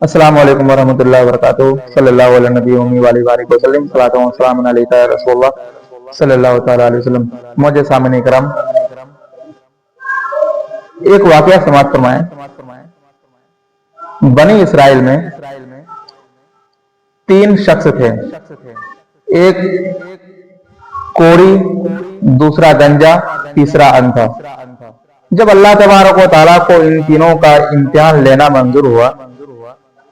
अस्सलाम वालेकुम वरहमतुल्लाहि वबरकातुहू सल्लल्लाहु अलैहि नबी उम्मी वाली बारिक वसल्लम सलातो व सलाम अलैका या रसूलुल्लाह सल्लल्लाहु तआला अलैहि वसल्लम। मुझे सामने करम एक वाकया समाप्त फरमाएं। बनी इसराइल में तीन शख्स थे, एक कोढ़ी, दूसरा गंजा, तीसरा अंधा। जब अल्लाह तबारक व तआला को इन तीनों का इम्तिहान लेना मंजूर हुआ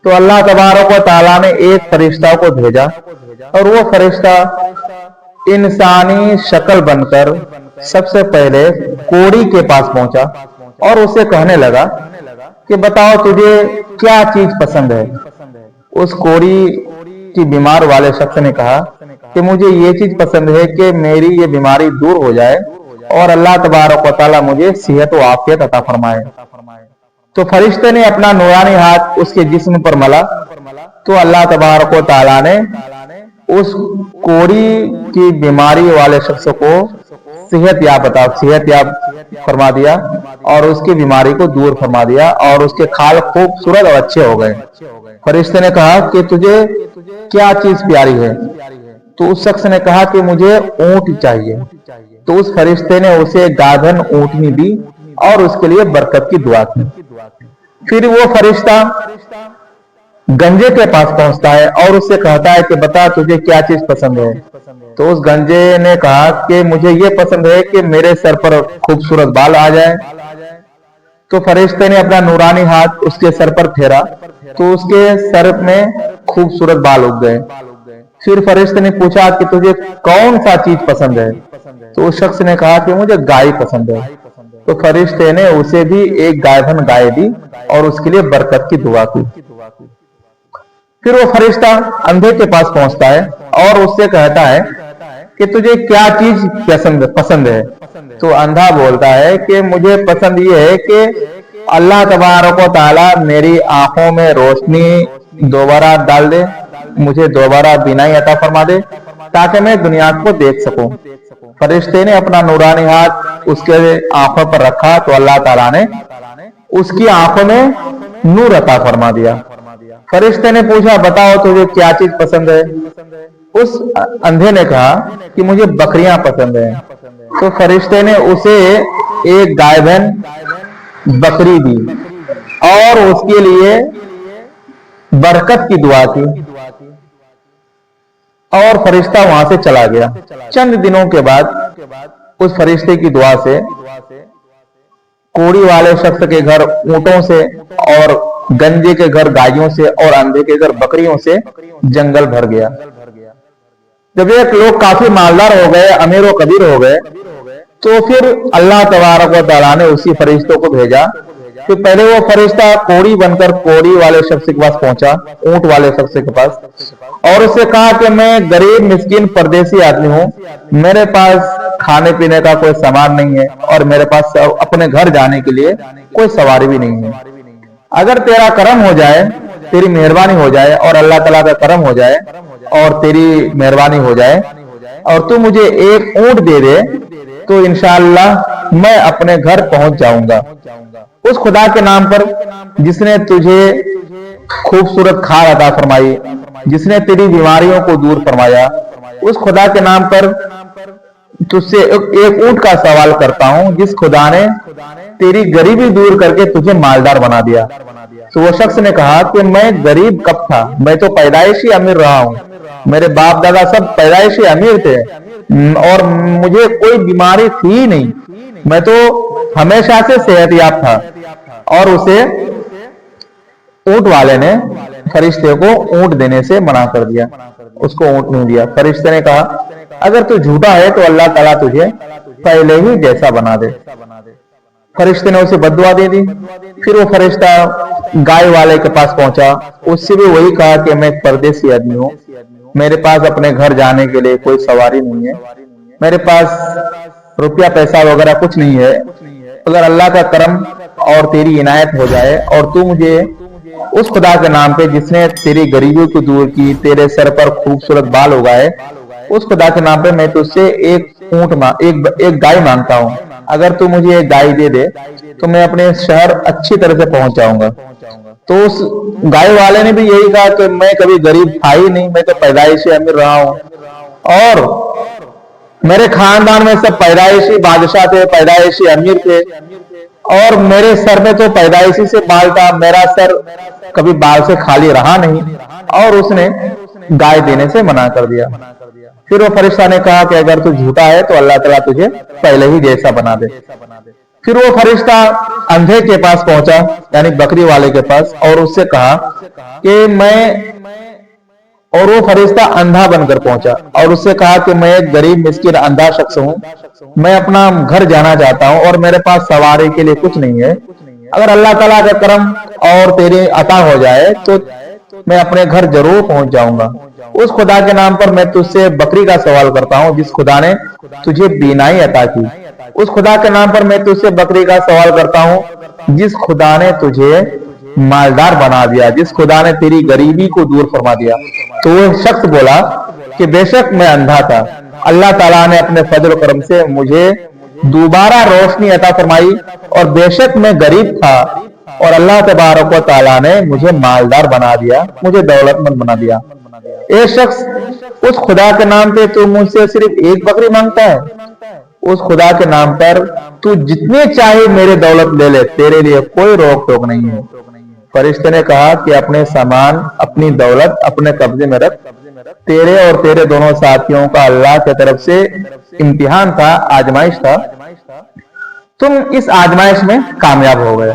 तो अल्लाह तबारक व तआला ने एक फरिश्ता को भेजा और वो फरिश्ता इंसानी शक्ल बनकर सबसे पहले कोढ़ी के पास पहुंचा और उसे कहने लगा कि बताओ तुझे क्या चीज पसंद है। उस कोढ़ी की बीमार वाले शख्स ने कहा कि मुझे ये चीज पसंद है कि मेरी ये बीमारी दूर हो जाए और अल्लाह तबारक व तआला मुझे सेहत व आफियत अता फरमाए। तो फरिश्ते ने अपना नूरानी हाथ उसके जिस्म पर मला तो अल्लाह तबारक व तआला ने उस कोढ़ी की बीमारी वाले शख्स को सेहत याब फरमा दिया और उसकी बीमारी को दूर फरमा दिया और उसके खाल खूबसूरत और अच्छे हो गए। फरिश्ते ने कहा कि तुझे क्या चीज प्यारी है। तो उस शख्स ने कहा कि मुझे ऊंट चाहिए। तो उस फरिश्ते ने उसे गाधन ऊंटनी दी और उसके लिए बरकत की दुआ की। फिर वो फरिश्ता गंजे के पास पहुंचता है और उससे कहता है कि बता तुझे क्या चीज पसंद है। तो उस गंजे ने कहा कि मुझे ये पसंद है कि मेरे सर पर खूबसूरत बाल आ जाए। तो फरिश्ते ने अपना नूरानी हाथ उसके सर पर फेरा तो उसके सर में खूबसूरत बाल उग गए। फिर फरिश्ते ने पूछा कि तुझे कौन सा चीज पसंद है। तो उस शख्स ने कहा कि मुझे गाय पसंद है। तो फरिश्ते ने उसे भी एक गायधन गाय दी और उसके लिए बरकत की दुआ की। फिर वो फरिश्ता अंधे के पास पहुंचता है और उससे कहता है कि तुझे क्या चीज पसंद है। तो अंधा बोलता है कि मुझे पसंद ये है कि अल्लाह तबारक व तआला मेरी आंखों में रोशनी दोबारा डाल दे, मुझे दोबारा बीनाई अता फरमा दे ताकि मैं दुनिया को देख सकूं। फरिश्ते ने अपना नूरानी हाथ उसके आंखों पर रखा तो अल्लाह ताला ने उसकी आंखों में नूर अता फरमा दिया। फरिश्ते ने पूछा बताओ तुझे क्या चीज पसंद है। उस अंधे ने कहा कि मुझे बकरियां पसंद है। तो फरिश्ते ने उसे एक गायबन बकरी दी और उसके लिए बरकत की दुआ की और फरिश्ता वहां से चला गया। चंद दिनों के बाद उस फरिश्ते की दुआ से कोढ़ी वाले शख्स के घर ऊंटों से और गंजे के घर गायों से और अंधे के घर बकरियों से जंगल भर गया। जब एक लोग काफी मालदार हो गए, अमीर व कबीर हो गए, तो फिर अल्लाह तबारक व तआला ने उसी फरिश्तों को भेजा। तो पहले वो फरिश्ता कोढ़ी बनकर कोढ़ी वाले शख्स के पास पहुंचा, ऊंट वाले शख्स के पास, और उससे कहा कि मैं गरीब मिस्किन परदेसी आदमी हूं, मेरे पास खाने पीने का कोई सामान नहीं है और मेरे पास अपने घर जाने के लिए कोई सवारी भी नहीं है। अगर तेरा करम हो जाए, तेरी मेहरबानी हो जाए और अल्लाह तआला का करम हो जाए और तेरी मेहरबानी हो जाए और तू मुझे एक ऊंट दे दे तो इंशाअल्लाह मैं अपने घर पहुंच जाऊंगा। उस खुदा के नाम पर जिसने तुझे खूबसूरत खाल अता फरमाई, जिसने तेरी बीमारियों को दूर फरमाया, उस खुदा के नाम पर तुझसे एक ऊंट का सवाल करता हूं जिस खुदा ने तेरी गरीबी दूर करके तुझे मालदार बना दिया। तो वो शख्स ने कहा कि मैं गरीब कब था, मैं तो पैदाइशी अमीर रहा हूं, मेरे बाप दादा सब पैदाइशी अमीर थे और मुझे कोई बीमारी थी ही नहीं, मैं तो हमेशा से सेहतयाब था। और उसे ऊंट वाले ने फरिश्ते को ऊंट देने से मना कर दिया, उसको ऊंट नहीं दिया। फरिश्ते ने कहा अगर तू झूठा है तो अल्लाह ताला तुझे पहले ही जैसा बना दे। फरिश्ते ने उसे बद्दुआ दे दी। फिर वो फरिश्ता गाय वाले के पास पहुंचा, उससे भी वही कहा कि मैं एक परदेसी आदमी हूं, मेरे पास अपने घर जाने के लिए कोई सवारी नहीं है, मेरे पास रुपया पैसा वगैरह कुछ नहीं है। अगर अल्लाह का करम और तेरी इनायत हो जाए और तू मुझे उस खुदा के नाम पे जिसने तेरी गरीबी को दूर की, तेरे सर पर खूबसूरत बाल उगाए, उस खुदा के नाम पे मैं तुझसे एक गाय मांगता हूँ। अगर तू मुझे एक गाय दे दे तो मैं अपने शहर अच्छी तरह से पहुंच जाऊंगा। تو اس گائے والے نے بھی یہی کہا کہ میں کبھی غریب تھا ہی نہیں، میں تو پیدائشی امیر رہا ہوں، اور میرے خاندان میں سب پیدائشی بادشاہ تھے، پیدائشی امیر تھے، اور میرے سر میں تو پیدائشی سے بال تھا، میرا سر کبھی بال سے خالی رہا نہیں۔ اور اس نے گائے دینے سے منع کر دیا۔ پھر وہ فرشتہ نے کہا کہ اگر تو جھوٹا ہے تو اللہ تعالیٰ تجھے پہلے ہی جیسا بنا دے۔ پھر وہ فرشتہ اندھے کے پاس پہنچا، یعنی بکری والے کے پاس، اور اس سے کہا کہ اور وہ فرشتہ اندھا بن کر پہنچا اور اس سے کہا کہ میں ایک غریب مسکین اندھا شخص ہوں، میں اپنا گھر جانا چاہتا ہوں اور میرے پاس سواری کے لیے کچھ نہیں ہے، اگر اللہ تعالیٰ کا کرم اور تیری عطا ہو جائے تو میں اپنے گھر ضرور پہنچ جاؤں گا۔ اس خدا کے نام پر میں تجھ سے بکری کا سوال کرتا ہوں جس خدا نے تجھے بینائی عطا کی۔ اس خدا کے نام پر میں تجھ سے بکری کا سوال کرتا ہوں جس خدا نے تجھے مالدار بنا دیا، جس خدا نے تیری غریبی کو دور فرما دیا۔ تو وہ شخص بولا کہ بے شک میں اندھا تھا، اللہ تعالیٰ نے اپنے فضل و کرم سے مجھے دوبارہ روشنی عطا فرمائی، اور بے شک میں غریب تھا اور اللہ تبارک و تعالیٰ نے مجھے مالدار بنا دیا، مجھے دولت مند بنا دیا۔ اے شخص، اس خدا کے نام پہ تو مجھ سے صرف ایک بکری مانگتا ہے، اس خدا کے نام پر تو جتنے چاہے میرے دولت لے لے، تیرے لیے کوئی روک ٹوک نہیں ہے۔ فرشتے نے کہا کہ اپنے سامان، اپنی دولت اپنے قبضے میں رکھ، تیرے اور تیرے دونوں ساتھیوں کا اللہ کی طرف سے امتحان تھا، آزمائش تھا، تم اس آزمائش میں کامیاب ہو گئے،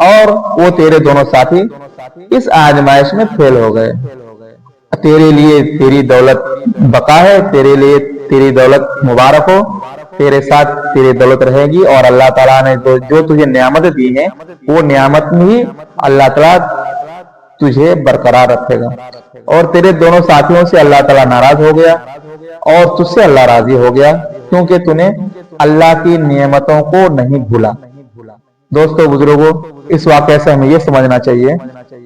اور وہ تیرے دونوں ساتھی اس آزمائش میں فیل ہو گئے۔ تیرے لیے تیری دولت بقا ہے، تیرے لیے تیری دولت مبارک ہو، تیرے ساتھ تیری دولت رہے گی، اور اللہ تعالیٰ نے جو تجھے نعمت دی ہیں وہ نعمت بھی اللہ تعالیٰ تجھے برقرار رکھے گا۔ اور تیرے دونوں ساتھیوں سے اللہ تعالیٰ ناراض ہو گیا اور تجھ سے اللہ راضی ہو گیا، کیونکہ تو نے اللہ کی نعمتوں کو نہیں بھولا۔ دوستو بزرگوں، اس واقعے سے ہمیں یہ سمجھنا چاہیے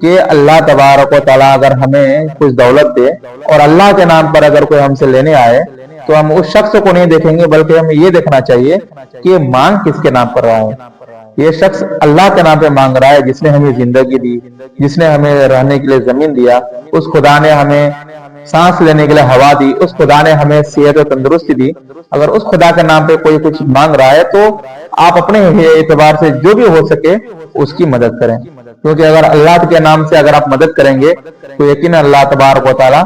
کہ اللہ تبارک و تعالیٰ اگر ہمیں کچھ دولت دے اور اللہ کے نام پر اگر کوئی ہم سے لینے آئے تو ہم اس شخص کو نہیں دیکھیں گے، بلکہ ہمیں یہ دیکھنا چاہیے کہ مانگ کس کے نام پر رہا ہے۔ یہ شخص اللہ کے نام پہ مانگ رہا ہے، جس نے ہمیں زندگی دی، جس نے ہمیں رہنے کے لیے زمین دیا، اس خدا نے ہمیں سانس لینے کے لیے ہوا دی، اس خدا نے ہمیں صحت و تندرستی دی۔ اگر اس خدا کے نام پہ کوئی کچھ مانگ رہا ہے تو آپ اپنے اعتبار سے جو بھی ہو سکے اس کی مدد کریں، کیونکہ اگر اللہ کے نام سے اگر آپ مدد کریں گے تو یقیناً اللہ تبارک و تعالیٰ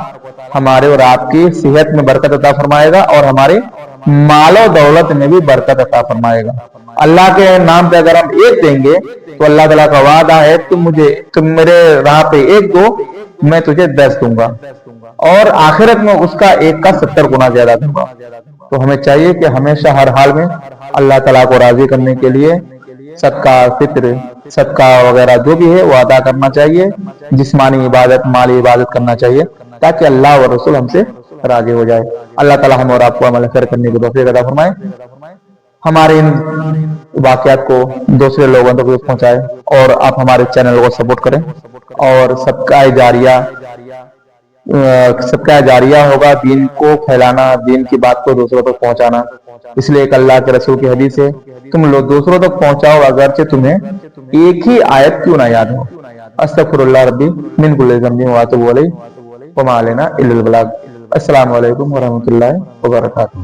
ہمارے اور آپ کی صحت میں برکت عطا فرمائے گا، اور ہمارے مال و دولت میں بھی برکت عطا فرمائے گا۔ اللہ کے نام پہ اگر ہم ایک دیں گے تو اللہ تعالیٰ کا وعدہ ہے تم میرے راہ پہ ایک دو، میں تجھے 10 دوں گا، اور آخرت میں اس کا ایک کا 70 گنا زیادہ دوں گا۔ تو ہمیں چاہیے کہ ہمیشہ ہر حال میں اللہ تعالیٰ کو راضی کرنے کے لیے صدقہ فطر، صدقہ وغیرہ جو بھی ہے وہ ادا کرنا چاہیے، جسمانی عبادت، مالی عبادت کرنا چاہیے، تاکہ اللہ و رسول ہم سے راضی ہو جائے۔ اللہ تعالیٰ ہم اور آپ کو عمل خیر کرنے کی توفیق عطا فرمائے، ہمارے ان واقعات کو دوسرے لوگوں تک پہنچائے، اور آپ ہمارے چینل کو سپورٹ کریں، اور صدقہ جاریہ ہوگا دین کو پھیلانا، دین کی بات کو دوسروں تک پہنچانا۔ اس لیے ایک اللہ کے رسول کی حدیث ہے، تم لوگ دوسروں تک پہنچاؤ اگرچہ تمہیں ایک ہی آیت کیوں نہ یاد ہو۔ استغفر اللہ ربی من کل ذنب واتوب الیہ وما علینا الا البلاغ۔ السلام علیکم ورحمۃ اللہ وبرکاتہ۔